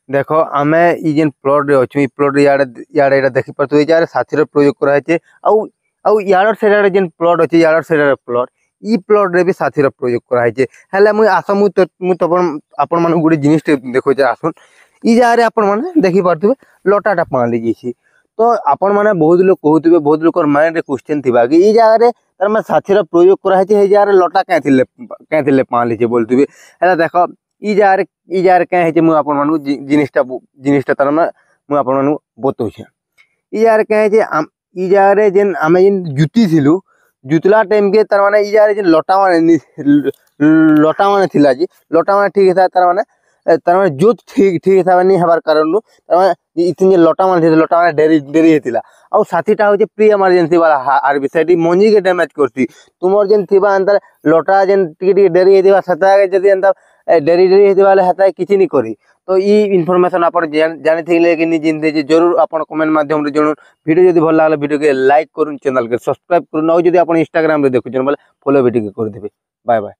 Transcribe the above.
देख आम जेन प्लट अच्छे प्लट इे देखी पार्थ यार साथी प्रयोग कराई आउ से जेन प्लट अच्छे यार से प्लट इ प्लट रे भी साथी प्रयोग कराई है मुझे आस आपण मान गोटे जिन देखो आसन इ जगह आपण मैंने देखी पारे लटाटा पाली जाइए तो आपण मैंने बहुत लोग कहते बहुत लोग माइंड रे क्वेश्चन थी कि इ जगह तार साथी प्रयोग कराई जगह लटा क्या पाली बोलते है देख इ जगह क्या मुझे आपण मानू जिनटा तार मुझे आपण मानू बतौछे इ जगह क्या इ जगह जेन आम जेन जुति थिलु जुतला टाइम के तार माने इ जगह जेन लटा माने थिला जी लटा माने ठीक था तार माने जोत ठीक हिसाब नहीं हबार कारण इतने लटा माने डेरी डेरी हेतिला आउ साथीटा होचे प्री इमरजेंसी वाला हार्बिसाइड मंजी के डैमेज करती तुमर जेन थिबा अंदर लटा जेन टिके डेरी हेतिबा सता जदी अंदर डेरी डेरी हेतिबा ले हता किछि नहीं करी तो ई इनफॉरमेशन आप जानी थे कि नहीं जिनते जरूर आप कमेंट माध्यम रे जरूर वीडियो जदी भल लागला वीडियो के लाइक करूँ चैनल के सब्सक्राइब करूँ और जदी आप इंस्टाग्राम रे देखुछन बोले फॉलो भी कर देबे बाय बाय।